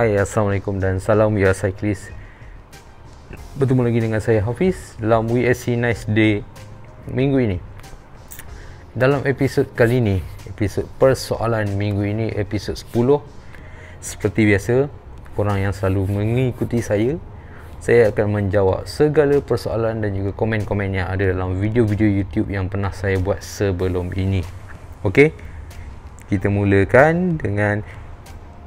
Hai, Assalamualaikum dan salam ya cyclist. Bertemu lagi dengan saya Hafiz dalam WSC Nice Day minggu ini. Dalam episod kali ini, episod persoalan minggu ini, episod 10. Seperti biasa, korang yang selalu mengikuti saya akan menjawab segala persoalan dan juga komen-komen yang ada dalam video-video YouTube yang pernah saya buat sebelum ini. Okey, kita mulakan dengan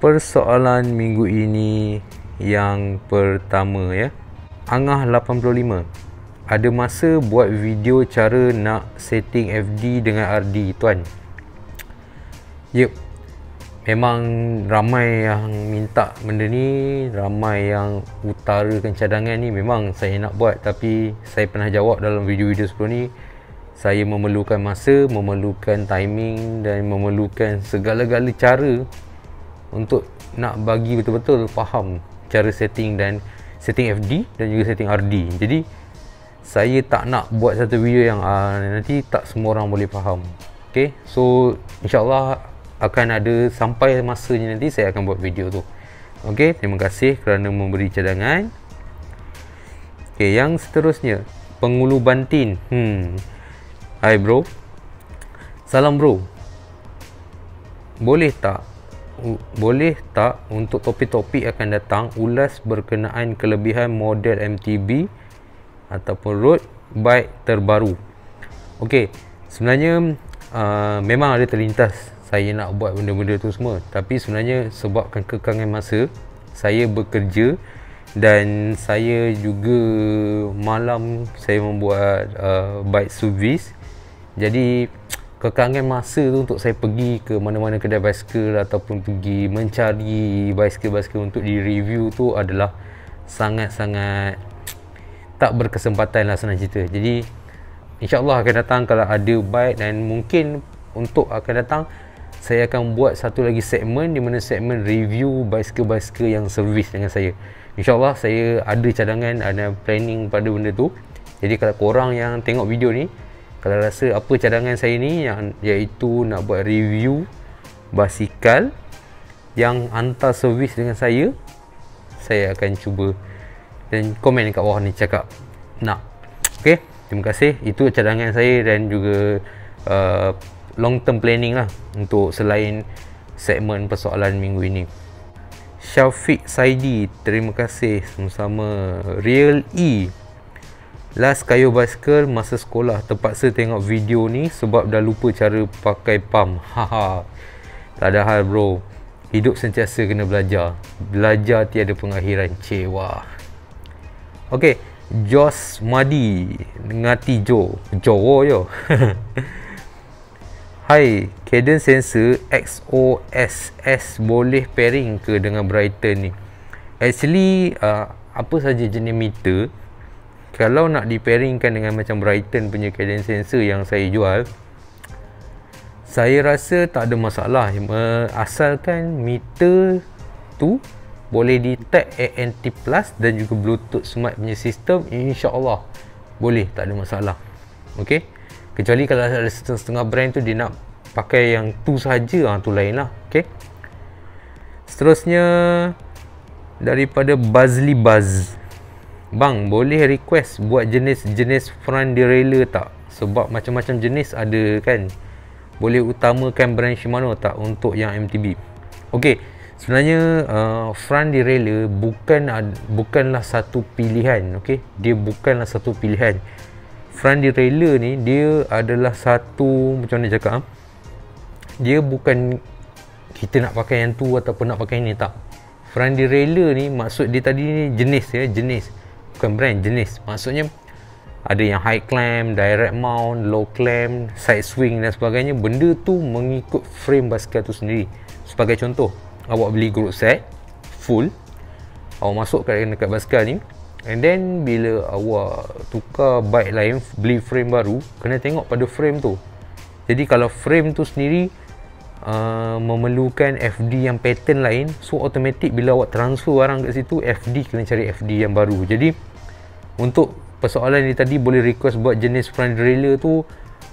persoalan minggu ini yang pertama ya. Angah 85. Ada masa buat video cara nak setting FD dengan RD tuan? Yep. Memang ramai yang minta benda ni, ramai yang utarakan cadangan ni. Memang saya nak buat, tapi saya pernah jawab dalam video-video sebelum ni, saya memerlukan masa, memerlukan timing dan memerlukan segala-gala cara untuk nak bagi betul-betul faham cara setting dan setting FD dan juga setting RD. Jadi saya tak nak buat satu video yang nanti tak semua orang boleh faham. Okay, so insyaAllah akan ada sampai masanya nanti saya akan buat video tu. Okay, terima kasih kerana memberi cadangan. Okay, yang seterusnya, Pengulu Bantin. Hai bro, salam bro. Boleh tak untuk topik-topik akan datang ulas berkenaan kelebihan model MTB ataupun road bike terbaru? Okey, sebenarnya memang ada terlintas saya nak buat benda-benda tu semua, tapi sebenarnya sebabkan kekangan masa, saya bekerja dan saya juga malam saya membuat bike service. Jadi kekangan masa tu untuk saya pergi ke mana-mana kedai basikal ataupun pergi mencari basikal-basikal untuk di-review tu adalah sangat-sangat tak berkesempatan lah, senang cerita. Jadi insyaAllah akan datang kalau ada bike, dan mungkin untuk akan datang saya akan buat satu lagi segmen, di mana segmen review basikal-basikal yang servis dengan saya. InsyaAllah saya ada cadangan, ada planning pada benda tu. Jadi kalau korang yang tengok video ni, kalau rasa apa cadangan saya ni, iaitu nak buat review basikal yang hantar servis dengan saya akan cuba. Dan komen kat bawah ni cakap nak. Ok, terima kasih. Itu cadangan saya dan juga long term planning lah untuk selain segmen persoalan minggu ini. Syafiq Saidi, terima kasih sama-sama. Real E, last kayu basikal masa sekolah, terpaksa tengok video ni sebab dah lupa cara pakai pump. Haha, tak ada hal bro, hidup sentiasa kena belajar. Belajar tiada pengakhiran. Cewa. Ok, Jos Madi Ngati Jowo yo. Hai, cadence sensor XOSS boleh pairing ke dengan Brighton ni? Actually apa saja jenis meter, kalau nak di-pairingkan dengan macam Brighton punya cadence sensor yang saya jual, saya rasa tak ada masalah, asalkan meter tu boleh detect ANT Plus dan juga Bluetooth Smart punya sistem, insya-Allah boleh, tak ada masalah. Okey, kecuali kalau ada setengah brand tu dia nak pakai yang tu saja, tu lain lah. Okey, seterusnya daripada Buzzly Buzz. Bang, boleh request buat jenis-jenis front derailleur tak? Sebab macam-macam jenis ada kan. Boleh utamakan brand Shimano tak untuk yang MTB? Okey, sebenarnya front derailleur bukanlah satu pilihan. Okey, dia bukanlah satu pilihan. Front derailleur ni dia adalah satu, macam mana cakap, dia bukan kita nak pakai yang tu ataupun nak pakai ni, tak. Front derailleur ni maksud dia tadi ni jenis ya, jenis, bukan brand, jenis. Maksudnya ada yang high clamp, direct mount, low clamp, side swing dan sebagainya. Benda tu mengikut frame basikal tu sendiri. Sebagai contoh, awak beli group set full, awak masukkan dekat basikal ni, and then bila awak tukar bike lain, beli frame baru, kena tengok pada frame tu. Jadi kalau frame tu sendiri memerlukan FD yang pattern lain, so automatic bila awak transfer barang kat situ, FD kena cari FD yang baru. Jadi untuk persoalan ni tadi, boleh request buat jenis front derailleur tu,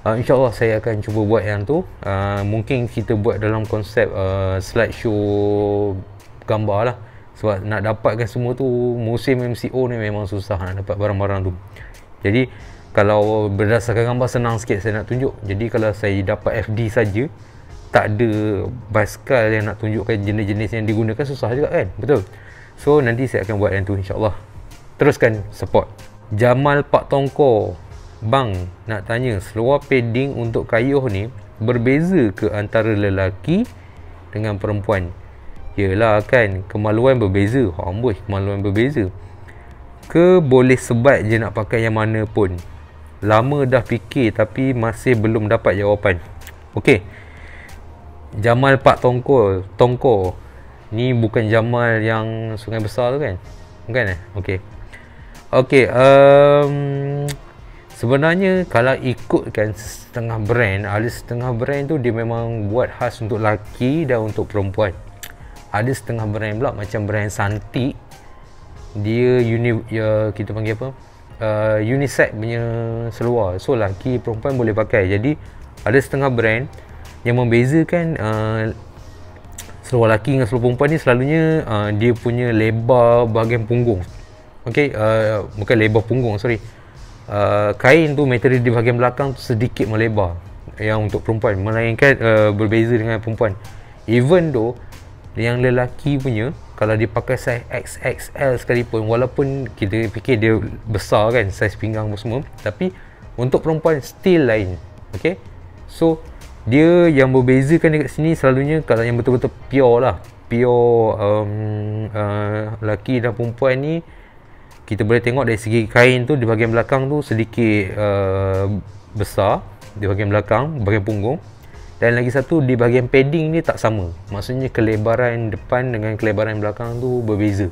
InsyaAllah saya akan cuba buat yang tu. Mungkin kita buat dalam konsep slideshow gambar lah. Sebab nak dapatkan semua tu, musim MCO ni memang susah nak dapat barang-barang tu. Jadi kalau berdasarkan gambar senang sikit saya nak tunjuk. Jadi kalau saya dapat FD saja, tak ada basikal yang nak tunjukkan jenis-jenis yang digunakan, susah juga kan, betul? So nanti saya akan buat yang tu insyaAllah. Teruskan support. Jamal Pak Tongkor, bang nak tanya, seluar padding untuk kayuh ni berbeza ke antara lelaki dengan perempuan? Yelah kan, kemaluan berbeza. Amboi, kemaluan berbeza. Ke boleh sebat je nak pakai yang mana pun? Lama dah fikir tapi masih belum dapat jawapan. Okey, Jamal Pak Tongkor ni bukan Jamal yang Sungai Besar tu kan? Bukan Okey. Okey, sebenarnya kalau ikutkan setengah brand, ada setengah brand tu dia memang buat khas untuk lelaki dan untuk perempuan. Ada setengah brand pula macam brand Santik, dia kita panggil apa, unisex punya seluar, so lelaki perempuan boleh pakai. Jadi ada setengah brand yang membezakan seluar lelaki dengan seluar perempuan ni selalunya dia punya lebar bahagian punggung. Okey, bukan lebar punggung, sorry, kain tu, material di bahagian belakang tu sedikit melebar yang untuk perempuan, melainkan berbeza dengan perempuan. Even though yang lelaki punya kalau dia pakai size XXL sekalipun, walaupun kita fikir dia besar kan, saiz pinggang semua, tapi untuk perempuan still lain. Okey, so dia yang membezakan dekat sini selalunya kalau yang betul-betul pure lah, pure lelaki dan perempuan ni, kita boleh tengok dari segi kain tu di bahagian belakang tu sedikit besar di bahagian belakang, bahagian punggung. Dan lagi satu, di bahagian padding ni tak sama. Maksudnya kelebaran depan dengan kelebaran belakang tu berbeza.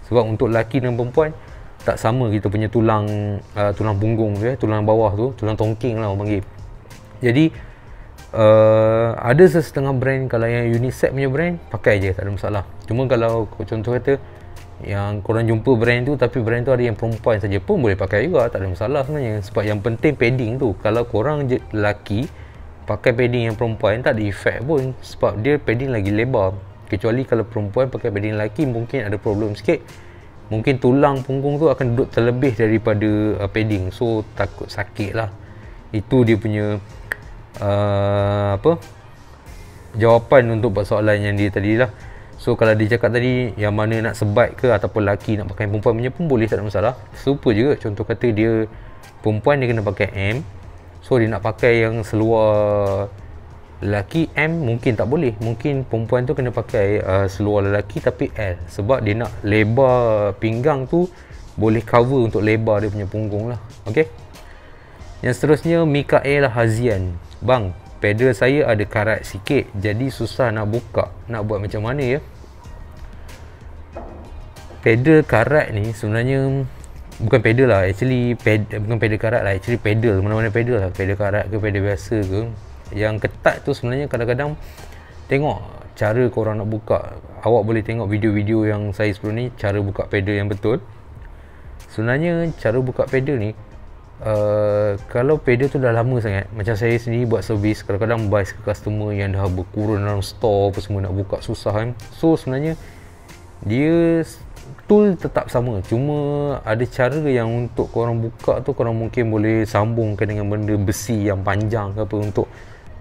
Sebab untuk lelaki dan perempuan tak sama kita punya tulang punggung tu, tulang bawah tu, tulang tongking lah orang panggil. Jadi ada setengah brand, kalau yang unisex punya brand pakai je, tak ada masalah. Cuma kalau contoh kata yang korang jumpa brand tu tapi brand tu ada yang perempuan saja pun boleh pakai juga, tak ada masalah sebenarnya. Sebab yang penting padding tu, kalau korang je lelaki pakai padding yang perempuan tak ada efek pun, sebab dia padding lagi lebar. Kecuali kalau perempuan pakai padding lelaki mungkin ada problem sikit, mungkin tulang punggung tu akan duduk terlebih daripada padding, so takut sakit lah. Itu dia punya jawapan untuk persoalan yang dia tadi lah. So kalau dia cakap tadi yang mana nak sebat ke ataupun lelaki nak pakai perempuan punya pun boleh, tak ada masalah. Super juga, contoh kata dia perempuan dia kena pakai M, so dia nak pakai yang seluar lelaki M mungkin tak boleh, mungkin perempuan tu kena pakai seluar lelaki tapi L, sebab dia nak lebar pinggang tu boleh cover untuk lebar dia punya punggung lah. Okey, yang seterusnya Mikael Hazian, bang, pedal saya ada karat sikit jadi susah nak buka, nak buat macam mana ya? Pedal karat ni sebenarnya bukan pedal lah, actually bukan pedal karat lah, actually pedal, mana-mana pedal lah, pedal karat ke pedal biasa ke. Yang ketat tu sebenarnya kadang-kadang tengok cara korang nak buka. Awak boleh tengok video-video yang saya sebelum ni, cara buka pedal yang betul. Sebenarnya cara buka pedal ni kalau pedal tu dah lama sangat, macam saya sendiri buat servis, kadang-kadang buy ke customer yang dah berkurun dalam store apa semua, nak buka susah kan. So sebenarnya dia tool tetap sama, cuma ada cara yang untuk korang buka tu korang mungkin boleh sambungkan dengan benda besi yang panjang ke apa, untuk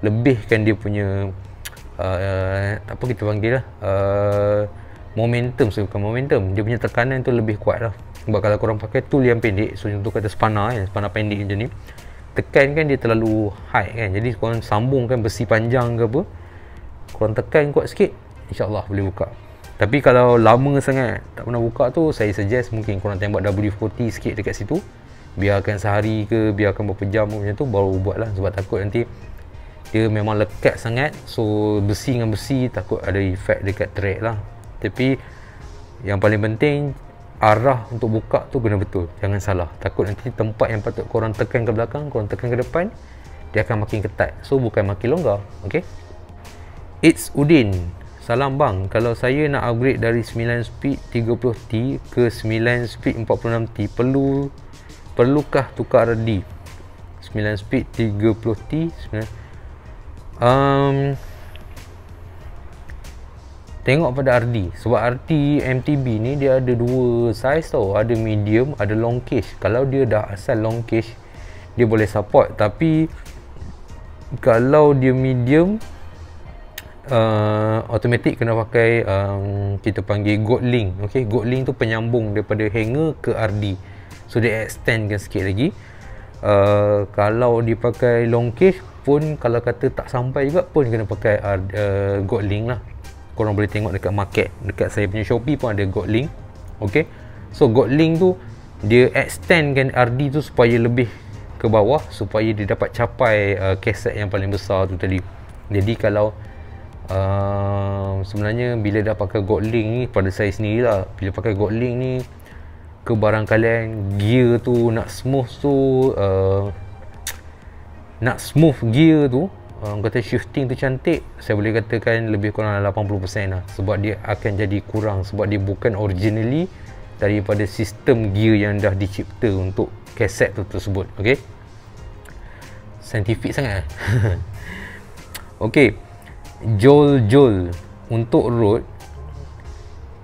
lebihkan dia punya apa kita panggil lah, momentum. So bukan momentum, dia punya tekanan tu lebih kuat lah. Sebab kalau korang pakai tool yang pendek, so contoh kata spana kan, spana pendek macam ni, tekan kan dia terlalu high kan, jadi korang sambungkan besi panjang ke apa, korang tekan kuat sikit, insyaAllah boleh buka. Tapi kalau lama sangat tak pernah buka tu, saya suggest mungkin korang tembak W40 sikit dekat situ, biarkan sehari ke, biarkan berapa jam macam tu, baru buat lah. Sebab takut nanti dia memang lekat sangat, so besi dengan besi takut ada efek dekat track lah. Tapi yang paling penting, arah untuk buka tu kena betul, jangan salah. Takut nanti tempat yang patut korang tekan ke belakang, korang tekan ke depan, dia akan makin ketat, so bukan makin longgar. Okay, It's Udin, salam bang, kalau saya nak upgrade dari 9 speed 30T ke 9 speed 46T, perlukah tukar RD? 9 speed 30T tengok pada RD. Sebab RD MTB ni dia ada dua size tau, ada medium, ada long cage. Kalau dia dah asal long cage, dia boleh support. Tapi kalau dia medium, automatic kena pakai kita panggil gold link. Okay, gold link tu penyambung daripada hanger ke RD, so dia extendkan sikit lagi. Kalau dipakai long cage pun, kalau kata tak sampai juga pun kena pakai gold link lah. Korang boleh tengok dekat market, dekat saya punya Shopee pun ada gold link. Okay, so gold link tu dia extendkan RD tu supaya lebih ke bawah, supaya dia dapat capai kaset yang paling besar tu tadi. Jadi kalau sebenarnya bila dah pakai gold link ni, pada saya sendiri lah, bila pakai gold link ni ke barang kalian, gear tu nak smooth tu, nak smooth gear tu, kata shifting tu cantik, saya boleh katakan lebih kurang 80% lah. Sebab dia akan jadi kurang, sebab dia bukan originally daripada sistem gear yang dah dicipta untuk kaset tu tersebut. Okay, saintifik sangat. Okay, jol untuk road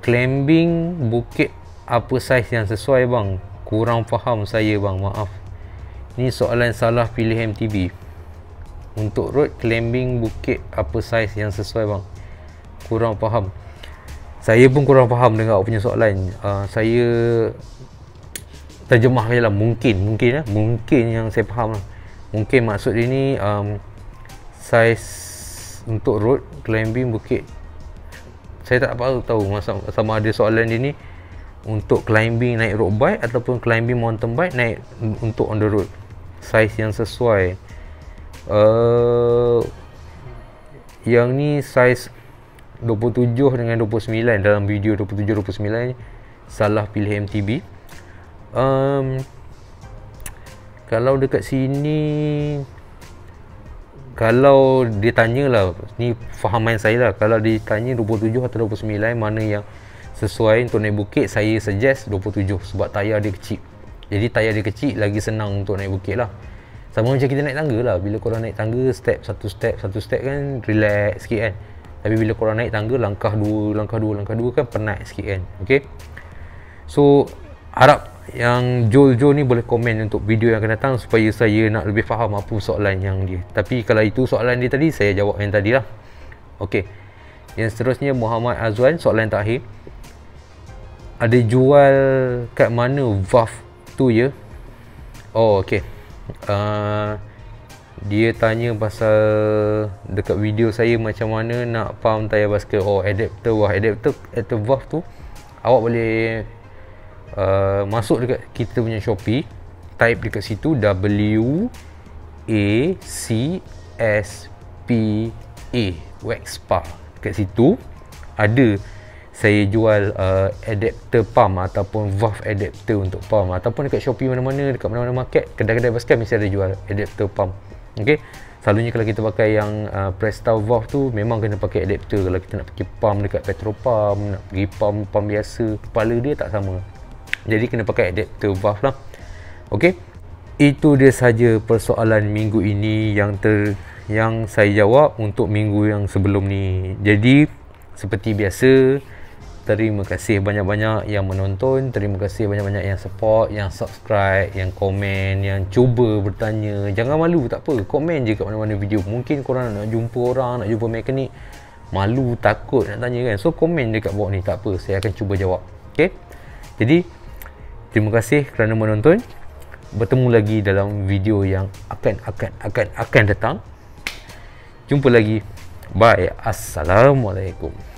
climbing bukit, apa saiz yang sesuai bang? Kurang faham saya bang, maaf. Ni soalan salah pilih MTB. Untuk road climbing bukit, apa saiz yang sesuai bang? Kurang faham. Saya pun kurang faham dengan awak punya soalan. Saya terjemah je lah. Mungkin yang saya faham lah. Mungkin maksud dia ni saiz untuk road climbing bukit. Saya tak tahu sama ada soalan dia ni untuk climbing naik road bike ataupun climbing mountain bike naik untuk on the road. Saiz yang sesuai, yang ni saiz 27 dengan 29. Dalam video 27-29 salah pilih MTB. Kalau dekat sini, kalau dia tanya lah, ni fahaman saya lah, kalau dia tanya 27 atau 29 mana yang sesuai untuk naik bukit, saya suggest 27 sebab tayar dia kecil. Jadi tayar dia kecil, lagi senang untuk naik bukit lah. Sama macam kita naik tangga lah. Bila korang naik tangga, satu step kan relax sikit kan. Tapi bila korang naik tangga, langkah dua kan penat sikit kan. Okay, so harap yang Jol ni boleh komen untuk video yang akan datang supaya saya nak lebih faham apa soalan yang dia. Tapi kalau itu soalan dia tadi, saya jawab yang tadi lah. Okay, yang seterusnya Muhammad Azwan, soalan terakhir. Ada jual kat mana valve tu ya? Oh okay, dia tanya pasal dekat video saya macam mana nak pump tayar basikal. Oh, adapter. Wah, adapter valve tu awak boleh masuk dekat kita punya Shopee, type dekat situ WACSPA, Waxpa. Dekat situ ada saya jual adapter pump ataupun valve adapter untuk pump, ataupun dekat Shopee mana-mana, dekat mana-mana market, kedai-kedai basikal mesti ada jual adapter pump. Okey, selalunya kalau kita pakai yang Presta valve tu memang kena pakai adapter. Kalau kita nak pergi pump dekat petrol pump, nak pergi pump biasa, kepala dia tak sama. Jadi kena pakai adapter valve lah. Okey, itu dia saja persoalan minggu ini yang saya jawab untuk minggu yang sebelum ni. Jadi seperti biasa, terima kasih banyak-banyak yang menonton, terima kasih banyak-banyak yang support, yang subscribe, yang komen, yang cuba bertanya. Jangan malu, tak apa, komen je kat mana-mana video. Mungkin korang nak jumpa orang, nak jumpa mekanik, malu, takut nak tanya kan. So komen dekat bawah ni, tak apa, saya akan cuba jawab. Okay, jadi terima kasih kerana menonton. Bertemu lagi dalam video yang akan datang. Jumpa lagi. Bye. Assalamualaikum.